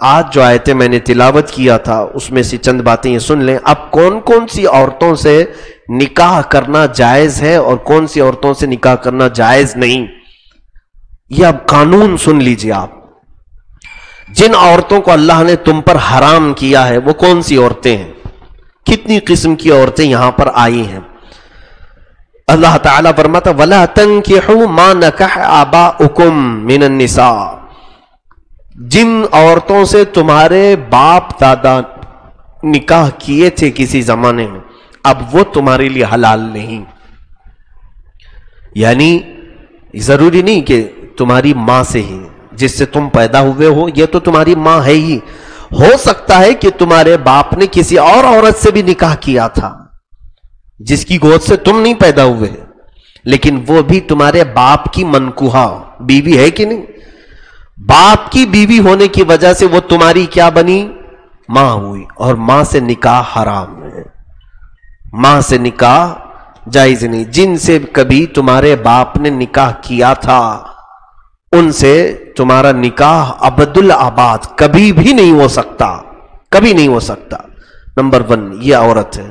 آج جو آیتیں میں نے تلاوت کیا تھا اس میں سے چند باتیں یہ سن لیں. اب کون کون سی عورتوں سے نکاح کرنا جائز ہے اور کون سی عورتوں سے نکاح کرنا جائز نہیں، یہ اب قانون سن لیجئے آپ. جن عورتوں کو اللہ نے تم پر حرام کیا ہے وہ کون سی عورتیں ہیں، کتنی قسم کی عورتیں یہاں پر آئی ہیں. اللہ تعالیٰ فرماتا وَلَا تَنْكِحُوا مَا نَكَحَ آبَاؤُكُمْ مِنَ النِّسَاءِ، جن عورتوں سے تمہارے باپ دادا نکاح کیے تھے کسی زمانے میں، اب وہ تمہارے لیے حلال نہیں. یعنی ضروری نہیں کہ تمہاری ماں سے ہی، جس سے تم پیدا ہوئے ہو یہ تو تمہاری ماں ہے ہی. ہو سکتا ہے کہ تمہارے باپ نے کسی اور عورت سے بھی نکاح کیا تھا جس کی گود سے تم نہیں پیدا ہوئے، لیکن وہ بھی تمہارے باپ کی منکوحہ بیوی ہے کہ نہیں. باپ کی بیوی ہونے کی وجہ سے وہ تمہاری کیا بنی، ماں ہوئی. اور ماں سے نکاح حرام ہے، ماں سے نکاح جائز نہیں. جن سے کبھی تمہارے باپ نے نکاح کیا تھا ان سے تمہارا نکاح ابد الآباد کبھی بھی نہیں ہو سکتا، کبھی نہیں ہو سکتا. نمبر 1 یہ عورت ہے.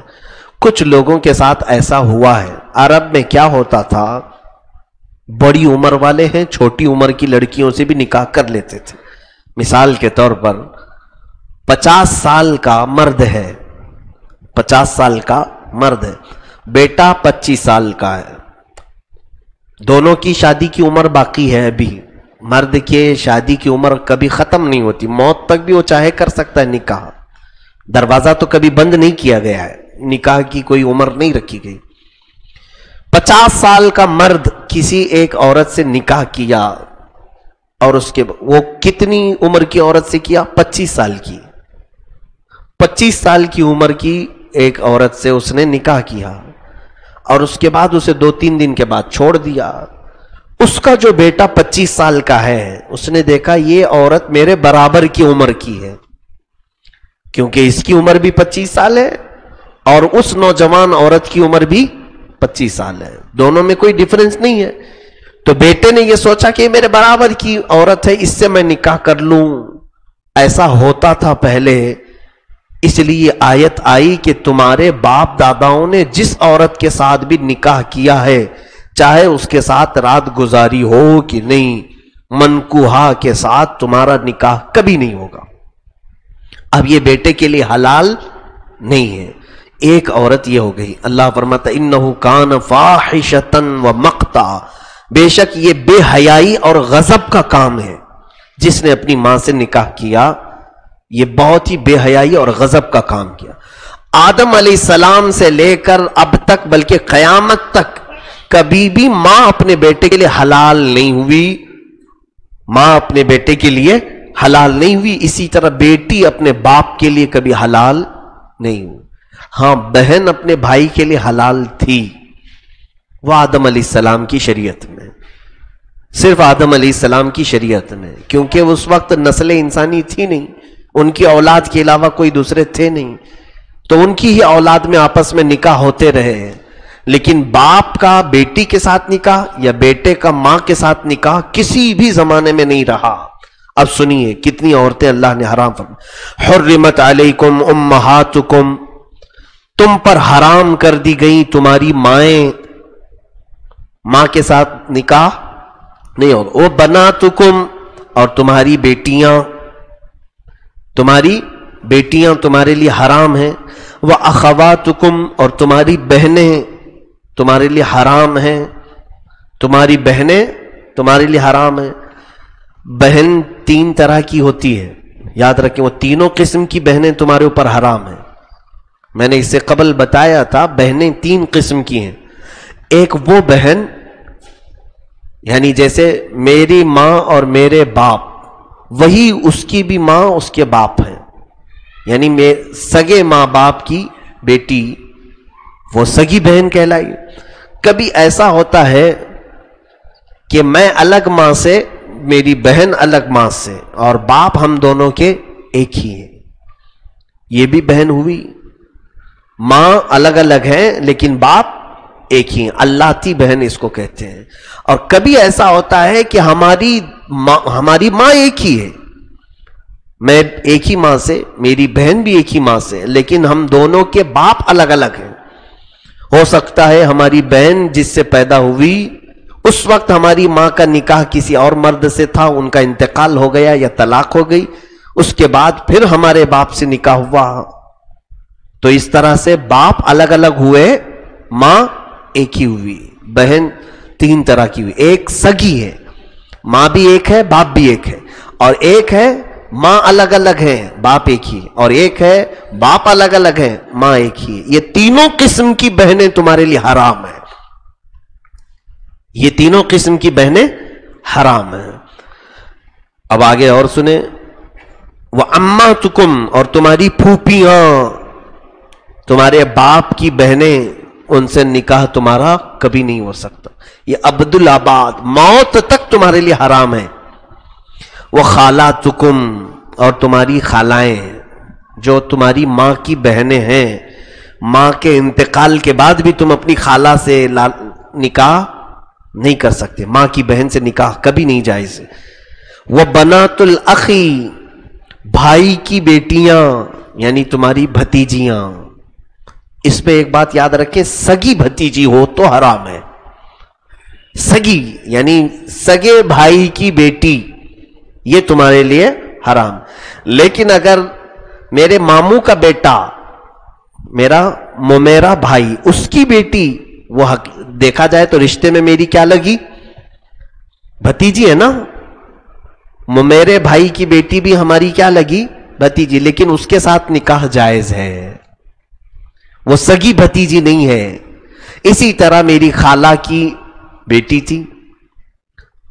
کچھ لوگوں کے ساتھ ایسا ہوا ہے. عرب میں کیا ہوتا تھا، بڑی عمر والے ہیں چھوٹی عمر کی لڑکیوں سے بھی نکاح کر لیتے تھے. مثال کے طور پر 50 سال کا مرد ہے، 50 سال کا مرد ہے، بیٹا 25 سال کا ہے. دونوں کی شادی کی عمر باقی ہے. ابھی مرد کے شادی کی عمر کبھی ختم نہیں ہوتی، موت تک بھی وہ چاہے کر سکتا ہے نکاح. دروازہ تو کبھی بند نہیں کیا گیا ہے، نکاح کی کوئی عمر نہیں رکھی گئی. 50 سال کا مرد کسی ایک عورت سے نکاح کیا اور اس کے وہ کتنی عمر کی عورت سے کیا، 25 سال کی. 25 سال کی عمر کی ایک عورت سے اس نے نکاح کیا اور اس کے بعد اسے 2-3 دن کے بعد چھوڑ دیا. اس کا جو بیٹا 25 سال کا ہے اس نے دیکھا یہ عورت میرے برابر کی عمر کی ہے، کیونکہ اس کی عمر بھی 25 سال ہے اور اس نوجوان عورت کی عمر بھی 25 سال ہے، دونوں میں کوئی ڈیفرنس نہیں ہے. تو بیٹے نے یہ سوچا کہ میرے برابر کی عورت ہے، اس سے میں نکاح کر لوں. ایسا ہوتا تھا پہلے، اس لیے آیت آئی کہ تمہارے باپ داداؤں نے جس عورت کے ساتھ بھی نکاح کیا ہے چاہے اس کے ساتھ رات گزاری ہو کہ نہیں، منکوحہ کے ساتھ تمہارا نکاح کبھی نہیں ہوگا. اب یہ بیٹے کے لیے حلال نہیں ہے. ایک عورت یہ ہو گئی. اللہ فرماتا انہو کان فاحشۃ ومقتا، بے شک یہ بے حیائی اور غضب کا کام ہے. جس نے اپنی ماں سے نکاح کیا یہ بہت ہی بے حیائی اور غضب کا کام کیا. آدم علیہ السلام سے لے کر اب تک بلکہ قیامت تک کبھی بھی ماں اپنے بیٹے کے لیے حلال نہیں ہوئی، ماں اپنے بیٹے کے لیے حلال نہیں ہوئی. اسی طرح بیٹی اپنے باپ کے لیے کبھی حلال نہیں ہوئی. ہاں بہن اپنے بھائی کے لیے حلال تھی، وہ آدم علیہ السلام کی شریعت میں، صرف آدم علیہ السلام کی شریعت میں، کیونکہ اس وقت نسل انسانی تھی نہیں، ان کی اولاد کے علاوہ کوئی دوسرے تھے نہیں، تو ان کی ہی اولاد میں آپس میں نکاح ہوتے رہے. لیکن باپ کا بیٹی کے ساتھ نکاح یا بیٹے کا ماں کے ساتھ نکاح کسی بھی زمانے میں نہیں رہا. اب سنیے کتنی عورتیں اللہ نے حرام فرمائی. حرمت علیکم امہاتکم، تم پر حرام کر دی گئی تمہاری مائیں، ماں کے ساتھ نکاح نہیں ہوگا. وہ بناتکم، اور تمہاری بیٹیاں، تمہاری بیٹیاں تمہارے لیے حرام ہیں. وہ اخواتکم، اور تمہاری بہنیں تمہارے لیے حرام ہیں، تمہاری بہنیں تمہارے لیے حرام ہیں. بہن 3 طرح کی ہوتی ہے، یاد رکھیں، وہ تینوں قسم کی بہنیں تمہارے اوپر حرام ہیں. میں نے اس سے قبل بتایا تھا بہنیں 3 قسم کی ہیں. ایک وہ بہن یعنی جیسے میری ماں اور میرے باپ، وہی اس کی بھی ماں اس کے باپ ہیں، یعنی سگے ماں باپ کی بیٹی وہ سگی بہن کہلائی. کبھی ایسا ہوتا ہے کہ میں الگ ماں سے، میری بہن الگ ماں سے، اور باپ ہم دونوں کے ایک ہی ہیں، یہ بھی بہن ہوئی. ماں الگ الگ ہیں لیکن باپ ایک ہی ہیں، اللاتی بہن اس کو کہتے ہیں. اور کبھی ایسا ہوتا ہے کہ ہماری ماں ایک ہی ہے میں ایک ہی ماں سے, میری بہن بھی ایک ہی ماں سے, لیکن ہم دونوں کے باپ الگ الگ ہیں. ہو سکتا ہے ہماری بہن جس سے پیدا ہوئی اس وقت ہماری ماں کا نکاح کسی اور مرد سے تھا, ان کا انتقال ہو گیا یا طلاق ہو گئی, اس کے بعد پھر ہمارے باپ سے نکاح ہوا. تو اس طرح سے باپ الگ الگ ہوئے, ماں ایک ہی ہوئی. بہن تین طرح کی ہوئی. ایک سگی ہے, ماں بھی ایک ہے باپ بھی ایک ہے, اور ایک ہے ماں الگ الگ ہے باپ ایک ہی, اور ایک ہے باپ الگ الگ ہے ماں ایک ہی. یہ تینوں قسم کی بہنیں تمہارے لیے حرام ہیں. یہ تینوں قسم کی بہنیں حرام ہیں. اب آگے اور سنیں, وَأَمَّاتُكُمْ, اور تمہاری پھوپھیاں, تمہارے باپ کی بہنیں, ان سے نکاح تمہارا کبھی نہیں ہو سکتا. یہ عبدالآباد موت تک تمہارے لیے حرام ہے. وَخَالَاتُكُمْ, اور تمہاری خالائیں جو تمہاری ماں کی بہنیں ہیں, ماں کے انتقال کے بعد بھی تم اپنی خالہ سے نکاح نہیں کر سکتے. ماں کی بہن سے نکاح کبھی نہیں جائز ہے. وَبَنَاتُ الْأَخِ, بھائی کی بیٹیاں یعنی تمہاری بھتیجیاں. اس پہ ایک بات یاد رکھیں, سگی بھتیجی ہو تو حرام ہے. سگی یعنی سگے بھائی کی بیٹی, یہ تمہارے لیے حرام. لیکن اگر میرے ماموں کا بیٹا, میرا بھائی, اس کی بیٹی, وہ دیکھا جائے تو رشتے میں میری کیا لگی, بھتیجی ہے نا. میرے بھائی کی بیٹی بھی ہماری کیا لگی, بھتیجی, لیکن اس کے ساتھ نکاح جائز ہے, وہ سگی بھتیجی نہیں ہے. اسی طرح میری خالہ کی بیٹی تھی,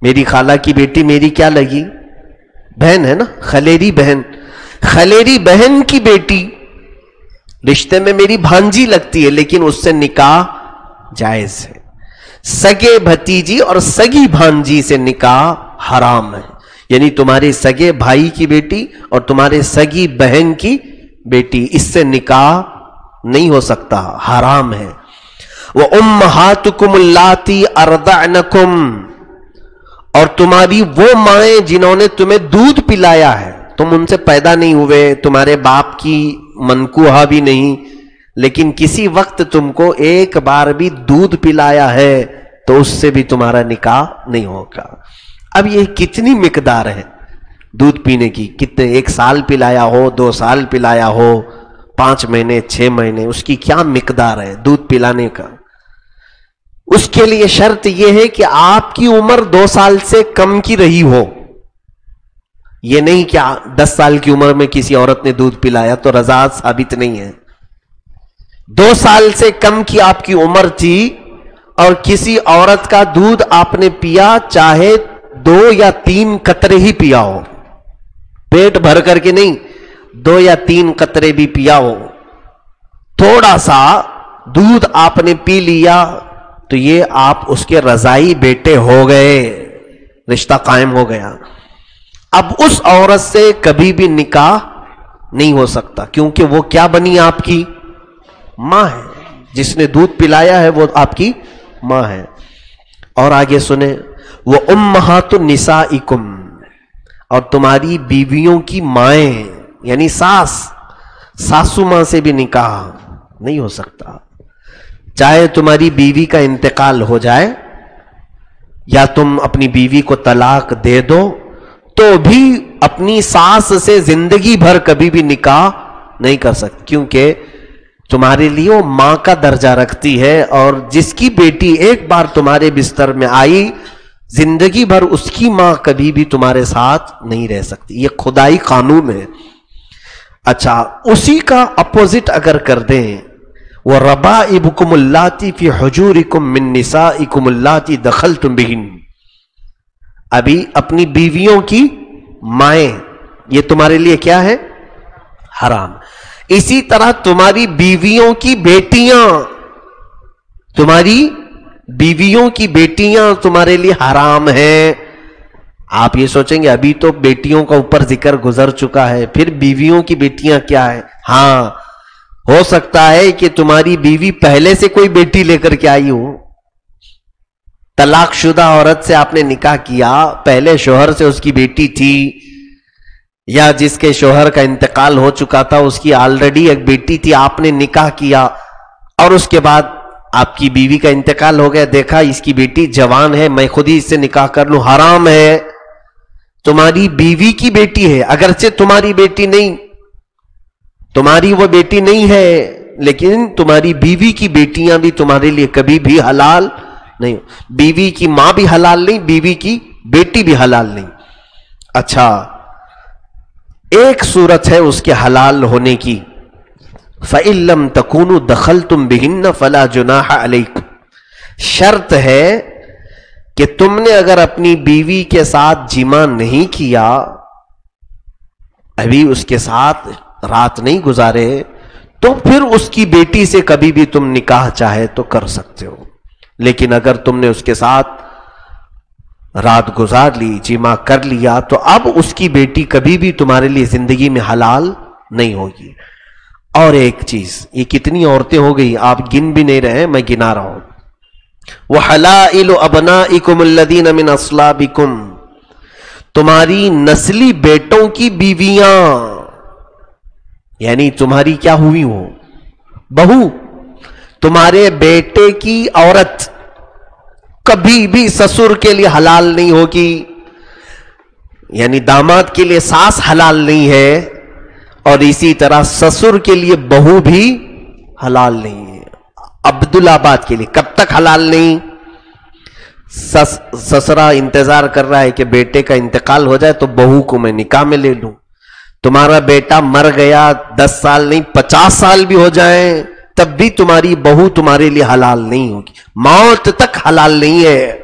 میری خالہ کی بیٹی میری کیا لگی, بہن ہے نا, خلیری بہن. خلیری بہن کی بیٹی رشتے میں میری بھانجی لگتی ہے, لیکن اس سے نکاح جائز ہے. سگے بھتیجی اور سگی بھانجی سے نکاح حرام ہے. یعنی تمہارے سگے بھائی کی بیٹی اور تمہارے سگی بہن کی بیٹی, اس سے نکاح نہیں ہو سکتا, حرام ہے. وَأُمَّهَاتُكُمُ اللَّاتِي أَرْضَعْنَكُمْ, اور تمہاری وہ مائیں جنہوں نے تمہیں دودھ پلایا ہے, تم ان سے پیدا نہیں ہوئے, تمہارے باپ کی منکوحہ بھی نہیں, لیکن کسی وقت تم کو ایک بار بھی دودھ پلایا ہے, تو اس سے بھی تمہارا نکاح نہیں ہوگا. اب یہ کتنی مقدار ہے دودھ پینے کی, کتنے, 1 سال پلایا ہو, 2 سال پلایا ہو, 5 مہینے 6 مہینے, اس کی کیا مقدار ہے دودھ پلانے کا. اس کے لیے شرط یہ ہے کہ آپ کی عمر 2 سال سے کم کی رہی ہو. یہ نہیں کہ 10 سال کی عمر میں کسی عورت نے دودھ پلایا تو رضاعت ثابت نہیں ہے. 2 سال سے کم کی آپ کی عمر تھی اور کسی عورت کا دودھ آپ نے پیا, چاہے 2 یا 3 قطرے ہی پیا ہو, پیٹ بھر کر کے نہیں, 2 یا 3 قطرے بھی پیا ہو, تھوڑا سا دودھ آپ نے پی لیا, تو یہ آپ اس کے رضائی بیٹے ہو گئے, رشتہ قائم ہو گیا. اب اس عورت سے کبھی بھی نکاح نہیں ہو سکتا, کیونکہ وہ کیا بنی, آپ کی ماں ہے. جس نے دودھ پلایا ہے وہ آپ کی ماں ہے. اور آگے سنیں, وَأُمَّهَاتُ نِسَائِكُمْ, اور تمہاری بیویوں کی مائیں یعنی ساسو ماں سے بھی نکاح نہیں ہو سکتا. چاہے تمہاری بیوی کا انتقال ہو جائے یا تم اپنی بیوی کو طلاق دے دو, تو بھی اپنی ساس سے زندگی بھر کبھی بھی نکاح نہیں کر سکتی, کیونکہ تمہارے لیے وہ ماں کا درجہ رکھتی ہے, اور جس کی بیٹی ایک بار تمہارے بستر میں آئی, زندگی بھر اس کی ماں کبھی بھی تمہارے ساتھ نہیں رہ سکتی. یہ خدائی قانون ہے. اچھا, اسی کا اپوزٹ اگر کر دیں, وَرَبَائِبُكُمُ اللَّاتِي فِي حُجُورِكُم مِّن نِّسَائِكُمُ اللَّاتِي دَخَلْتُم بِهِنَّ, ابھی اپنی بیویوں کی مائیں, یہ تمہارے لیے کیا ہے, حرام. اسی طرح تمہاری بیویوں کی بیٹیاں, تمہاری بیویوں کی بیٹیاں تمہارے لیے حرام ہیں. آپ یہ سوچیں گے ابھی تو بیٹیوں کا اوپر ذکر گزر چکا ہے, پھر بیویوں کی بیٹیاں کیا ہے. ہاں, ہو سکتا ہے کہ تمہاری بیوی پہلے سے کوئی بیٹی لے کر کے آئی ہو, طلاق شدہ عورت سے آپ نے نکاح کیا, پہلے شوہر سے اس کی بیٹی تھی, یا جس کے شوہر کا انتقال ہو چکا تھا، اس کی آلریڈی ایک بیٹی تھی، آپ نے نکاح کیا اور اس کے بعد آپ کی بیوی کا انتقال ہو گیا، دیکھا اس کی بیٹی جوان ہے، میں خود ہی اس سے نکاح کر لوں، حرام ہے. تمہاری بیوی کی بیٹی ہے، اگرچہ تمہاری بیٹی نہیں، تمہاری وہ بیٹی نہیں ہے، لیکن تمہاری بیوی کی بیٹیاں بھی تمہارے لیے کبھی بھی حلال نہیں. بیوی کی ماں بھی حلال نہیں، بیوی کی بیٹی بھی حلال نہیں. اچھا، ایک صورت ہے اس کے حلال ہونے کی، فَإِن لَّمْ تَكُونُوا دَخَلْتُمْ بِهِنَّ فَلَا جُنَاحَ عَلَيْكُمْ. شرط ہے کہ تم نے اگر اپنی بیوی کے ساتھ جمع نہیں کیا، ابھی اس کے ساتھ رات نہیں گزارے، تو پھر اس کی بیٹی سے کبھی بھی تم نکاح چاہے تو کر سکتے ہو. لیکن اگر تم نے اس کے ساتھ رات گزار لی، جمع کر لیا، تو اب اس کی بیٹی کبھی بھی تمہارے لیے زندگی میں حلال نہیں ہوگی. اور ایک چیز، یہ کتنی عورتیں ہو گئی، آپ گن بھی نہیں رہے، میں گنا رہا ہوں. وَحَلَائِلُ أَبْنَائِكُمُ الَّذِينَ مِنْ أَصْلَابِكُمْ، تمہاری نسلی بیٹوں کی بیویاں، یعنی تمہاری کیا ہوئی ہو، بہو، تمہارے بیٹے کی عورت کبھی بھی سسر کے لیے حلال نہیں ہوگی. یعنی داماد کے لیے ساس حلال نہیں ہے، اور اسی طرح سسر کے لیے بہو بھی حلال نہیں ہے. عبدالآباد کے لیے کب تک حلال نہیں؟ سسرا انتظار کر رہا ہے کہ بیٹے کا انتقال ہو جائے تو بہو کو میں نکاح میں لے لوں. تمہارا بیٹا مر گیا، 10 سال نہیں 50 سال بھی ہو جائیں، تب بھی تمہاری بہو تمہارے لیے حلال نہیں ہوگی، موت تک حلال نہیں ہے.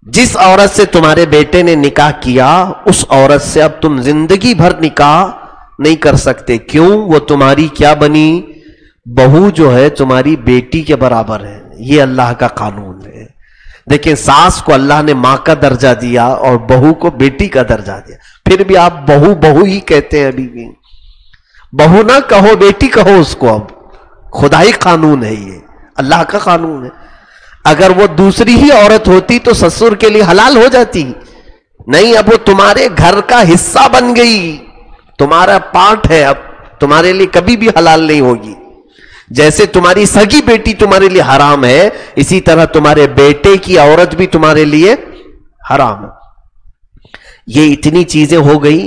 جس عورت سے تمہارے بیٹے نے نکاح کیا، اس عورت سے اب تم زندگی بھر نکاح نہیں کر سکتے. کیوں؟ وہ تمہاری کیا بنی؟ بہو جو ہے تمہاری بیٹی کے برابر ہے. یہ اللہ کا قانون ہے. دیکھیں، ساس کو اللہ نے ماں کا درجہ دیا اور بہو کو بیٹی کا درجہ دیا، پھر بھی آپ بہو بہو ہی کہتے ہیں. ابھی بھی بہو نہ کہو، بیٹی کہو اس کو. اب خدائی قانون ہے، یہ اللہ کا قانون ہے. اگر وہ دوسری ہی عورت ہوتی تو سسر کے لیے حلال ہو جاتی. نہیں، اب وہ تمہارے گھر کا حصہ بن گئی، تمہارا پارٹ ہے، اب تمہارے لیے کبھی بھی حلال نہیں ہوگی. جیسے تمہاری سگی بیٹی تمہارے لیے حرام ہے، اسی طرح تمہارے بیٹے کی عورت بھی تمہارے لیے حرام ہے. یہ اتنی چیزیں ہو گئی.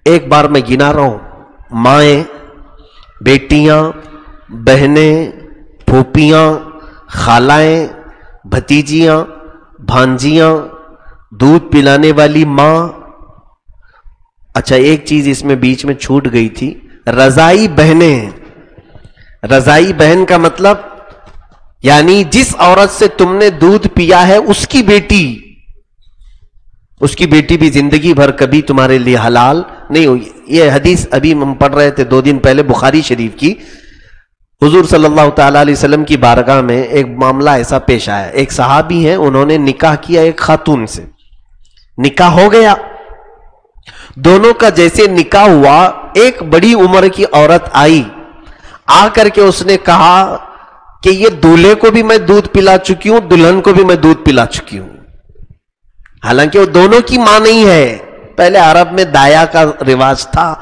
ایک بار میں گنا رہا ہوں، مائیں، بیٹیاں، بہنیں، پھوپھیاں، خالائیں، بھتیجیاں، بھانجیاں، دودھ پلانے والی ماں. اچھا، ایک چیز اس میں بیچ میں چھوٹ گئی تھی، رضائی بہنیں. رضائی بہن کا مطلب یعنی جس عورت سے تم نے دودھ پیا ہے اس کی بیٹی بھی زندگی بھر کبھی تمہارے لیے حلال نہیں ہوگی. یہ حدیث ابھی ہم پڑھ رہے تھے 2 دن پہلے بخاری شریف کی. حضور صلی اللہ تعالی علیہ وسلم کی بارگاہ میں ایک معاملہ ایسا پیش آیا. ایک صحابی ہیں، انہوں نے نکاح کیا ایک خاتون سے، نکاح ہو گیا. دونوں کا جیسے نکاح ہوا، ایک بڑی عمر کی عورت آئی، آ کر کے اس نے کہا کہ یہ دولہے کو بھی میں دودھ پلا چکی ہوں، دلہن کو بھی میں دودھ پلا چکی ہوں. حالانکہ وہ دونوں کی ماں نہیں ہے. پہلے عرب میں دایا کا رواج تھا.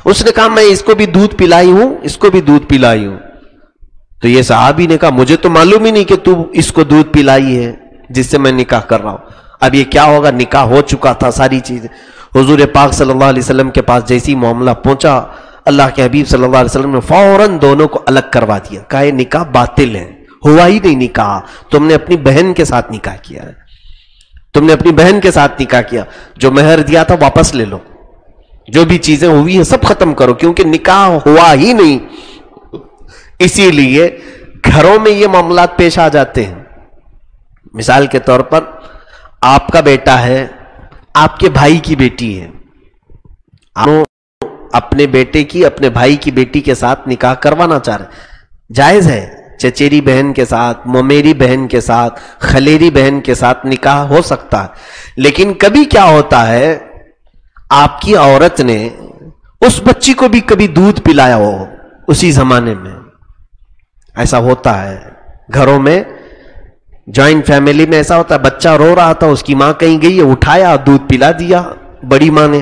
اس نے کہا میں اس کو بھی دودھ پلائی ہوں، اس کو بھی دودھ پلائی ہوں. تو یہ صحابی نے کہا مجھے تو معلوم ہی نہیں کہ تو اس کو دودھ پلائی ہے جس سے میں نکاح کر رہا ہوں. اب یہ کیا ہوگا، نکاح ہو چکا تھا ساری چیزیں. حضور پاک صلی اللہ علیہ وسلم کے پاس جیسی معاملہ پہنچا، اللہ کے حبیب صلی اللہ علیہ وسلم نے فوراً دونوں کو الگ کروا دیا. کہا یہ نکاح باطل ہے، ہوا ہی نہیں نکاح، تم نے اپنی بہن کے ساتھ نکاح کیا ہے، تم نے اپنی بہن کے ساتھ نکاح کیا. جو مہر دیا تھا واپس لے لو، جو بھی چیزیں ہوئی ہیں سب ختم کرو، کیونکہ نکاح ہوا ہی نہیں. اسی لیے گھروں میں یہ معاملات پیش آ جاتے ہیں. مثال کے طور پر آپ کا بیٹا ہے، آپ کے بھائی کی بیٹی ہے، آپ اپنے بیٹے کی اپنے بھائی کی بیٹی کے ساتھ نکاح کروانا چاہ رہے ہیں، جائز ہے. چچیری بہن کے ساتھ، ممیری بہن کے ساتھ، خلیری بہن کے ساتھ نکاح ہو سکتا ہے. لیکن کبھی کیا ہوتا ہے، آپ کی عورت نے اس بچی کو بھی کبھی دودھ پلایا ہو. اسی زمانے میں ایسا ہوتا ہے گھروں میں، جوائنٹ فیملی میں ایسا ہوتا ہے. بچہ رو رہا تھا، اس کی ماں کہیں گئی ہے، اٹھایا دودھ پلا دیا بڑی ماں نے.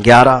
11,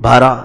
12।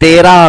13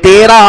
13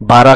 12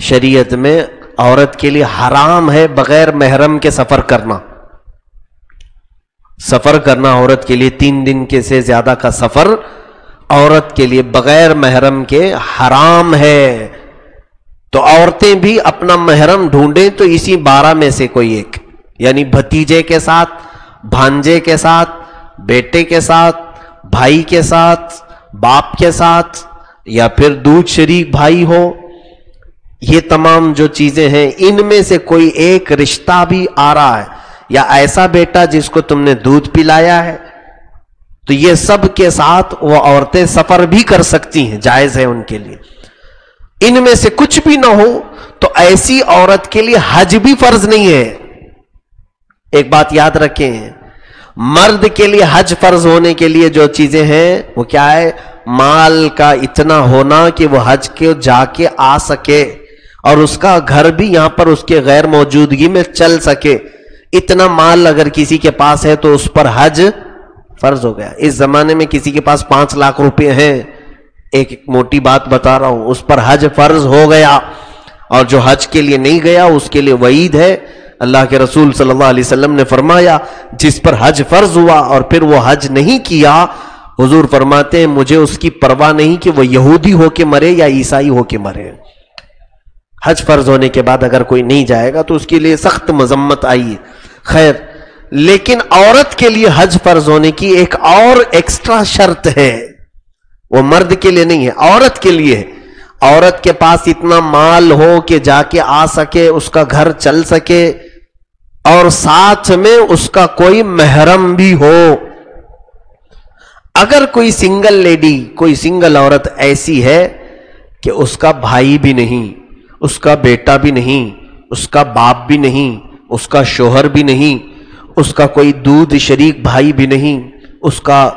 شریعت میں عورت کے لیے حرام ہے بغیر محرم کے سفر کرنا. سفر کرنا عورت کے لیے 3 دن کے سے زیادہ کا سفر عورت کے لیے بغیر محرم کے حرام ہے. تو عورتیں بھی اپنا محرم ڈھونڈیں تو اسی 12 میں سے کوئی ایک، یعنی بھتیجے کے ساتھ، بھانجے کے ساتھ، بیٹے کے ساتھ، بھائی کے ساتھ، باپ کے ساتھ، یا پھر دودھ شریک بھائی ہو. یہ تمام جو چیزیں ہیں ان میں سے کوئی ایک رشتہ بھی آ رہا ہے، یا ایسا بیٹا جس کو تم نے دودھ پلایا ہے، تو یہ سب کے ساتھ وہ عورتیں سفر بھی کر سکتی ہیں، جائز ہے ان کے لیے. ان میں سے کچھ بھی نہ ہو تو ایسی عورت کے لیے حج بھی فرض نہیں ہے. ایک بات یاد رکھیں، مرد کے لیے حج فرض ہونے کے لیے جو چیزیں ہیں وہ کیا ہے؟ مال کا اتنا ہونا کہ وہ حج کے جا کے آ سکے، اور اس کا گھر بھی یہاں پر اس کے غیر موجودگی میں چل سکے. اتنا مال اگر کسی کے پاس ہے تو اس پر حج فرض ہو گیا. اس زمانے میں کسی کے پاس 5 لاکھ روپے ہیں، ایک موٹی بات بتا رہا ہوں، اس پر حج فرض ہو گیا. اور جو حج کے لیے نہیں گیا اس کے لیے وعید ہے. اللہ کے رسول صلی اللہ علیہ وسلم نے فرمایا جس پر حج فرض ہوا اور پھر وہ حج نہیں کیا، حضور فرماتے ہیں مجھے اس کی پرواہ نہیں کہ وہ یہودی ہو کے مرے یا عیسائی ہو کے مرے. حج فرض ہونے کے بعد اگر کوئی نہیں جائے گا تو اس کے لیے سخت مذمت آئی ہے. خیر، لیکن عورت کے لیے حج فرض ہونے کی ایک اور ایکسٹرا شرط ہے، وہ مرد کے لیے نہیں ہے، عورت کے لیے ہے. عورت کے پاس اتنا مال ہو کہ جا کے آ سکے، اس کا گھر چل سکے، اور ساتھ میں اس کا کوئی محرم بھی ہو. اگر کوئی سنگل لیڈی، کوئی سنگل عورت ایسی ہے کہ اس کا بھائی بھی نہیں، اس کا بیٹا بھی نہیں، اس کا باپ بھی نہیں، اس کا شوہر بھی نہیں، اس کا کوئی دودھ شریک بھائی بھی نہیں، اس کا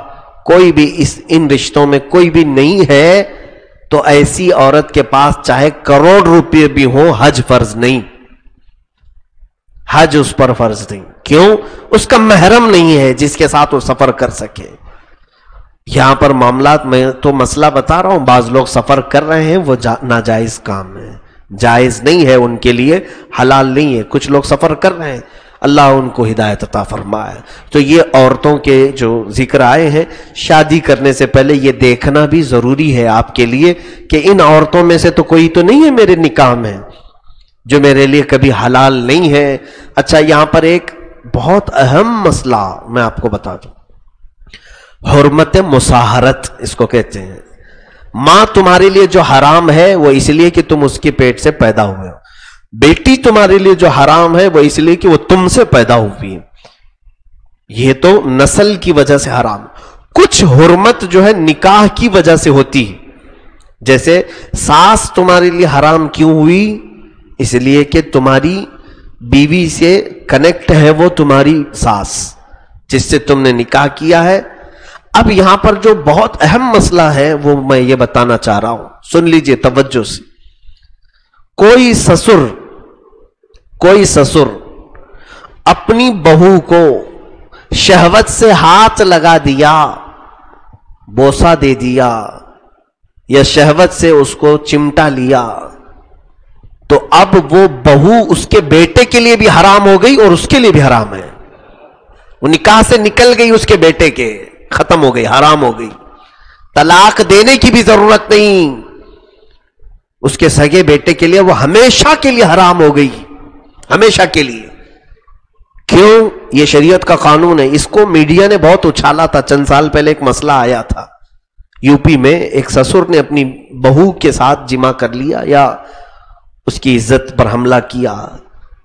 کوئی بھی ان رشتوں میں کوئی بھی نہیں ہے، تو ایسی عورت کے پاس چاہے کروڑ روپے بھی ہوں حج فرض نہیں. حج اس پر فرض نہیں. کیوں؟ اس کا محرم نہیں ہے جس کے ساتھ وہ سفر کر سکے. یہاں پر معاملات میں تو مسئلہ بتا رہا ہوں، بعض لوگ سفر کر رہے ہیں وہ ناجائز کام ہے، جائز نہیں ہے ان کے لیے، حلال نہیں ہے. کچھ لوگ سفر کر رہے ہیں، اللہ ان کو ہدایت عطا فرمائے. تو یہ عورتوں کے جو ذکر آئے ہیں، شادی کرنے سے پہلے یہ دیکھنا بھی ضروری ہے آپ کے لیے کہ ان عورتوں میں سے تو کوئی تو نہیں ہے میرے نکاح میں جو میرے لیے کبھی حلال نہیں ہے. اچھا، یہاں پر ایک بہت اہم مسئلہ میں آپ کو بتا دوں، حرمت مصاہرت اس کو کہتے ہیں. ماں تمہارے لیے جو حرام ہے وہ اس لیے کہ تم اس کے پیٹ سے پیدا ہوئے ہو. بیٹی تمہارے لیے جو حرام ہے وہ اس لیے کہ وہ تم سے پیدا ہوئی ہے. یہ تو نسل کی وجہ سے حرام. کچھ حرمت جو ہے نکاح کی وجہ سے ہوتی ہے. جیسے ساس تمہارے لیے حرام کیوں ہوئی؟ اس لیے کہ تمہاری بیوی سے کنیکٹ ہے وہ تمہاری ساس جس سے تم نے نکاح کیا ہے. اب یہاں پر جو بہت اہم مسئلہ ہے وہ میں یہ بتانا چاہ رہا ہوں، سن لیجئے توجہ سے. کوئی سسر اپنی بہو کو شہوت سے ہاتھ لگا دیا، بوسہ دے دیا، یا شہوت سے اس کو چمٹا لیا، تو اب وہ بہو اس کے بیٹے کے لیے بھی حرام ہو گئی اور اس کے لیے بھی حرام ہے. وہ نکاح سے نکل گئی، اس کے بیٹے کے ختم ہو گئی، حرام ہو گئی. طلاق دینے کی بھی ضرورت نہیں. اس کے سگے بیٹے کے لیے وہ ہمیشہ کے لیے حرام ہو گئی، ہمیشہ کے لیے. کیوں؟ یہ شریعت کا قانون ہے. اس کو میڈیا نے بہت اچھالا تھا. چند سال پہلے ایک مسئلہ آیا تھا یو پی میں، ایک سسر نے اپنی بہو کے ساتھ جمع کر لیا یا اس کی عزت پر حملہ کیا،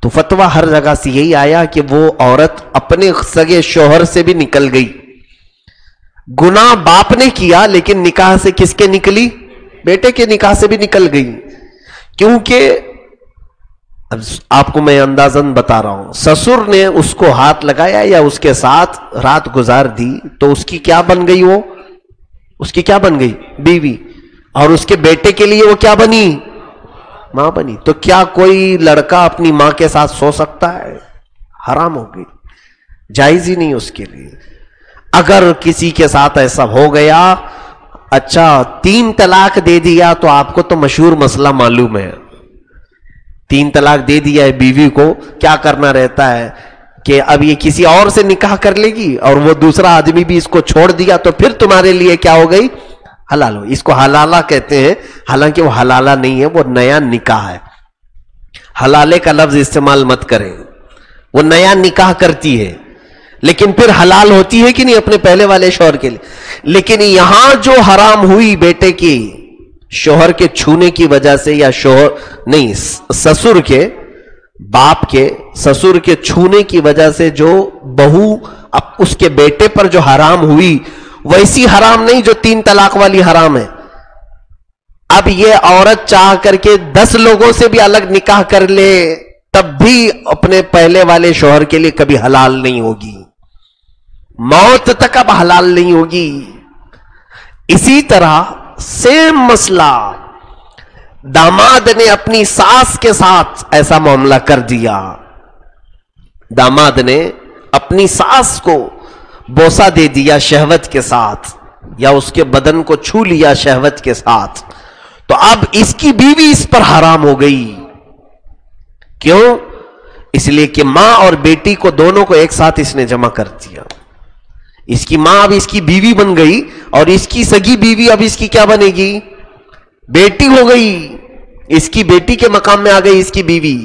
تو فتویٰ ہر جگہ سے یہی آیا کہ وہ عورت اپنے سگے شوہر سے بھی نکل گئی. گناہ باپ نے کیا لیکن نکاح سے کس کے نکلی؟ بیٹے کے نکاح سے بھی نکل گئی. کیونکہ اب آپ کو میں اندازاً بتا رہا ہوں، سسر نے اس کو ہاتھ لگایا یا اس کے ساتھ رات گزار دی تو اس کی کیا بن گئی؟ وہ اس کی کیا بن گئی؟ بیوی. اور اس کے بیٹے کے لیے وہ کیا بنی؟ ماں بنی. تو کیا کوئی لڑکا اپنی ماں کے ساتھ سو سکتا ہے؟ حرام ہو گئی، جائز ہی نہیں اس کے لیے. اگر کسی کے ساتھ ایسا ہو گیا، اچھا 3 طلاق دے دیا، تو آپ کو تو مشہور مسئلہ معلوم ہے. 3 طلاق دے دیا ہے بیوی کو، کیا کرنا رہتا ہے کہ اب یہ کسی اور سے نکاح کر لے گی اور وہ دوسرا آدمی بھی اس کو چھوڑ دیا تو پھر تمہارے لیے کیا ہو گئی؟ حلال ہو. اس کو حلالہ کہتے ہیں، حالانکہ وہ حلالہ نہیں ہے، وہ نیا نکاح ہے. حلالے کا لفظ استعمال مت کریں، وہ نیا نکاح کرتی ہے لیکن پھر حلال ہوتی ہے کہ نہیں اپنے پہلے والے شوہر کے لیے. لیکن یہاں جو حرام ہوئی بیٹے کی شوہر کے چھونے کی وجہ سے، یا شوہر نہیں سسر کے، باپ کے سسر کے چھونے کی وجہ سے جو بہو اس کے بیٹے پر جو حرام ہوئی، ویسی حرام نہیں جو 3 طلاق والی حرام ہے. اب یہ عورت چاہ کر کے 10 لوگوں سے بھی الگ نکاح کر لے تب بھی اپنے پہلے والے شوہر کے لیے کبھی حلال نہیں ہوگی، موت تک اب حلال نہیں ہوگی. اسی طرح سیم مسئلہ، داماد نے اپنی ساس کے ساتھ ایسا معاملہ کر دیا، داماد نے اپنی ساس کو بوسہ دے دیا شہوت کے ساتھ، یا اس کے بدن کو چھو لیا شہوت کے ساتھ، تو اب اس کی بیوی اس پر حرام ہو گئی. کیوں؟ اس لیے کہ ماں اور بیٹی کو دونوں کو ایک ساتھ اس نے جمع کر دیا. اس کی ماں اب اس کی بیوی بن گئی اور اس کی سگی بیوی اب اس کی کیا بنے گی؟ بیٹی ہو گئی. اس کی بیٹی کے مقام میں آ گئی اس کی بیوی.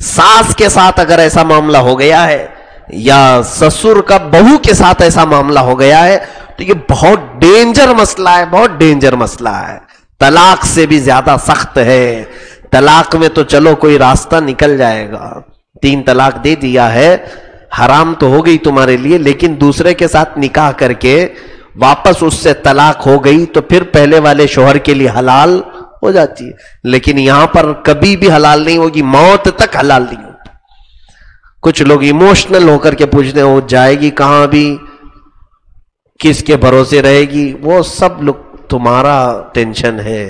ساس کے ساتھ اگر ایسا معاملہ ہو گیا ہے یا سسر کا بہو کے ساتھ ایسا معاملہ ہو گیا ہے تو یہ بہت ڈینجر مسئلہ ہے، بہت ڈینجر مسئلہ ہے. طلاق سے بھی زیادہ سخت ہے. طلاق میں تو چلو کوئی راستہ نکل جائے گا، 3 طلاق دے دیا ہے، حرام تو ہو گئی تمہارے لیے، لیکن دوسرے کے ساتھ نکاح کر کے واپس اس سے طلاق ہو گئی تو پھر پہلے والے شوہر کے لیے حلال ہو جاتی ہے. لیکن یہاں پر کبھی بھی حلال نہیں ہوگی، موت تک حلال نہیں ہوگی. کچھ لوگ ایموشنل ہو کر کے پوچھتے ہیں وہ جائے گی کہاں، بھی کس کے بھروسے رہے گی، وہ سب لوگ تمہارا ٹینشن ہے.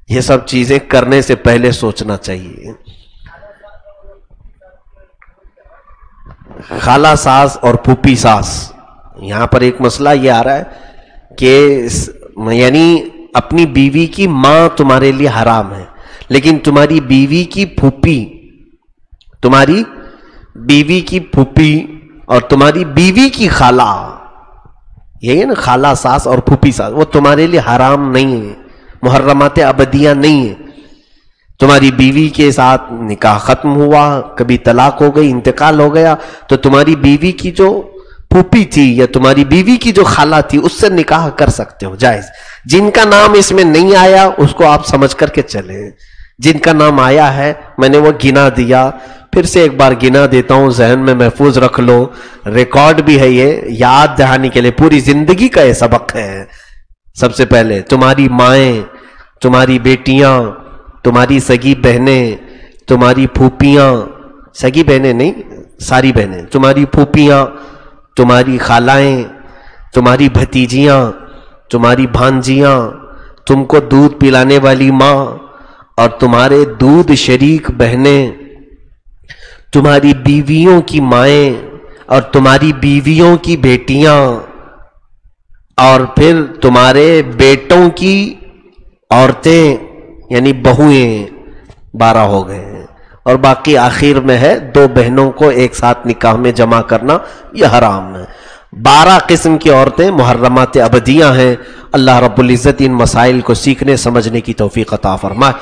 یہ سب چیزیں کرنے سے پہلے سوچنا چاہیے. خالہ ساس اور پھوپھی ساس، یہاں پر ایک مسئلہ یہ آ رہا ہے کہ یعنی اپنی بیوی کی ماں تمہارے لیے حرام ہے، لیکن تمہاری بیوی کی پھوپھی، تمہاری بیوی کی پھوپھی اور تمہاری بیوی کی خالہ، یہی ہے نا خالہ ساس اور پھوپھی ساس، وہ تمہارے لیے حرام نہیں ہے، محرمات ابدیہ نہیں ہے. تمہاری بیوی کے ساتھ نکاح ختم ہوا، کبھی طلاق ہو گئی، انتقال ہو گیا، تو تمہاری بیوی کی جو پھوپھی تھی یا تمہاری بیوی کی جو خالہ تھی اس سے نکاح کر سکتے ہو، جائز. جن کا نام اس میں نہیں آیا اس کو آپ سمجھ کر کے چلیں. جن کا نام آیا ہے میں نے وہ گنا دیا، پھر سے ایک بار گنا دیتا ہوں، ذہن میں محفوظ رکھ لو، ریکارڈ بھی ہے، یہ یاد دہانی کے لیے پوری زندگی کا یہ سبق ہے. سب سے پہلے تمہاری مائیں، تمہاری بیٹیاں، تمہاری سگی بہنیں، تمہاری پھوپیاں، سگی بہنیں نہیں ساری بہنیں، تمہاری پھوپیاں، تمہاری خالائیں، تمہاری بھتیجیاں، تمہاری بھانجیاں، تم کو دودھ پلانے والی ماں اور تمہارے دودھ شریک بہنیں، تمہاری بیویوں کی مائیں اور تمہاری بیویوں کی بیٹیاں، اور پھر تمہارے بیٹوں کی عورتیں یعنی بہویں، 12 ہو گئے ہیں. اور باقی آخر میں ہے 2 بہنوں کو ایک ساتھ نکاح میں جمع کرنا، یہ حرام ہے. 12 قسم کی عورتیں محرمات ابدیہ ہیں. اللہ رب العزت ان مسائل کو سیکھنے سمجھنے کی توفیق عطا فرمائے.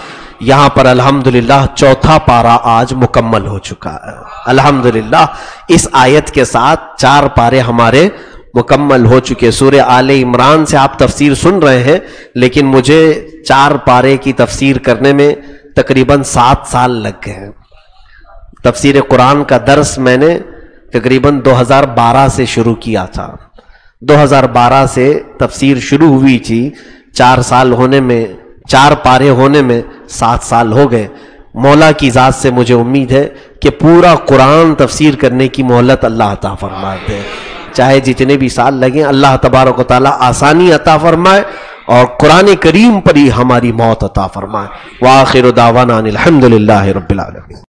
یہاں پر الحمدللہ 4تھا پارہ آج مکمل ہو چکا ہے. الحمدللہ اس آیت کے ساتھ 4 پارے ہمارے مکمل ہو چکے. سورہ آل عمران سے آپ تفسیر سن رہے ہیں، لیکن مجھے 4 پارے کی تفسیر کرنے میں تقریباً 7 سال لگ گئے ہیں. تفسیر قرآن کا درس میں نے تقریباً 2012 سے شروع کیا تھا. 2012 سے تفسیر شروع ہوئی تھی، 4 سال ہونے میں، 4 پارے ہونے میں 7 سال ہو گئے. مولا کی ذات سے مجھے امید ہے کہ پورا قرآن تفسیر کرنے کی مہلت اللہ عطا فرما دے. چاہے جتنے بھی سال لگیں، اللہ تبارک و تعالی آسانی عطا فرمائے اور قرآن کریم پر ہی ہماری موت عطا فرمائے. وآخر دعوانا الحمدللہ رب العالمین.